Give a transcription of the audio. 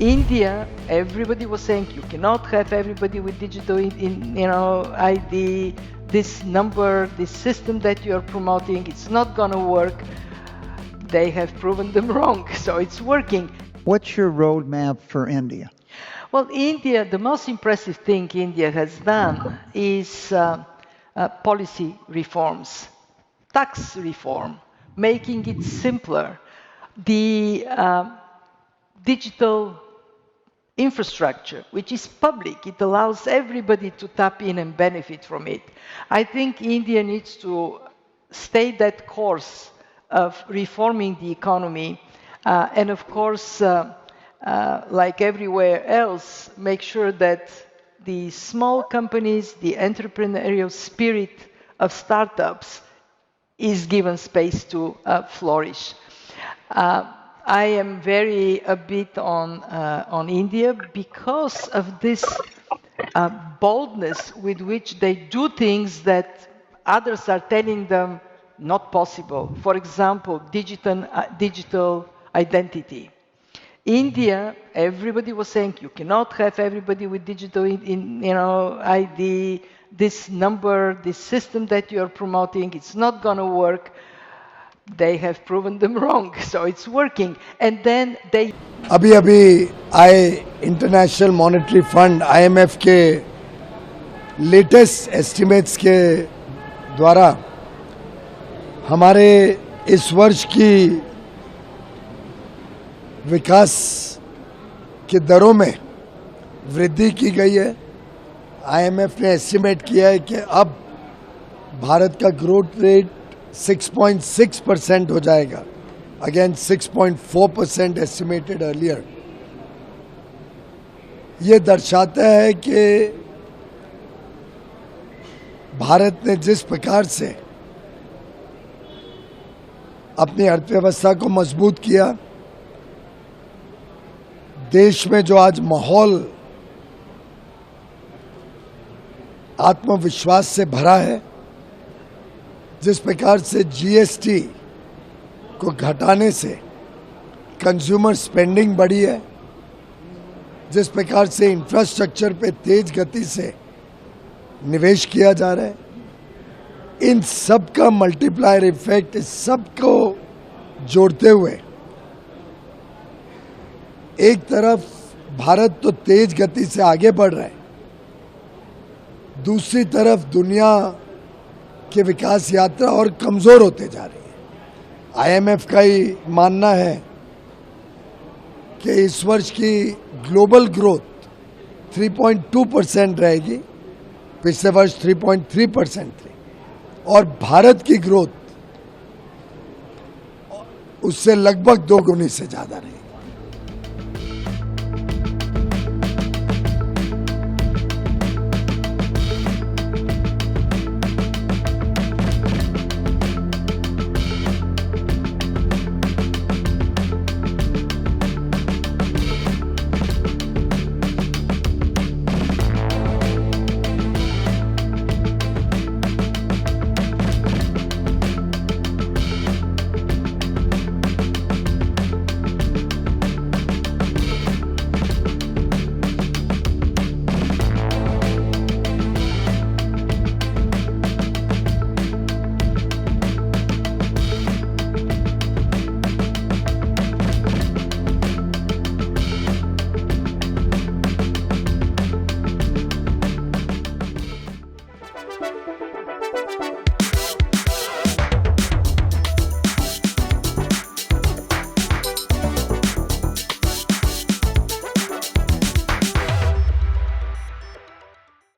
India, everybody was saying you cannot have everybody with digital ID, this number, this system that you're promoting, it's not gonna work. They have proven them wrong, so it's working. What's your roadmap for India? Well, India, the most impressive thing India has done is policy reforms, tax reform, making it simpler. The digital infrastructure, which is public, it allows everybody to tap in and benefit from it. I think India needs to stay that course of reforming the economy and of course, like everywhere else, make sure that the small companies, the entrepreneurial spirit of startups is given space to flourish. I am very a bit on India because of this boldness with which they do things that others are telling them not possible. For example, digital identity. India, everybody was saying you cannot have everybody with digital ID, this number, this system that you're promoting, it's not gonna work. They have proven them wrong, so it's working. And then they अभी आए international monetary fund IMF के latest estimates के द्वारा हमारे इस वर्ष की विकास की दरों में वृद्धि की गई है। IMF ने एस्टिमेट किया है कि अब भारत का ग्रोथ रेट 6.6% हो जाएगा, अगेन 6.4% एस्टिमेटेड अर्लियर। ये दर्शाता है कि भारत ने जिस प्रकार से अपनी अर्थव्यवस्था को मजबूत किया, देश में जो आज माहौल आत्मविश्वास से भरा है, जिस प्रकार से GST को घटाने से कंज्यूमर स्पेंडिंग बढ़ी है, जिस प्रकार से इंफ्रास्ट्रक्चर पे तेज गति से निवेश किया जा रहा है, इन सब का मल्टीप्लायर इफेक्ट, इस सब को जोड़ते हुए एक तरफ भारत तो तेज गति से आगे बढ़ रहा है, दूसरी तरफ दुनिया की विकास यात्रा और कमजोर होते जा रही है। IMF का ही मानना है कि इस वर्ष की ग्लोबल ग्रोथ 3.2% रहेगी, पिछले वर्ष 3.3% थी, और भारत की ग्रोथ उससे लगभग 2 गुनी से ज्यादा रहेगी।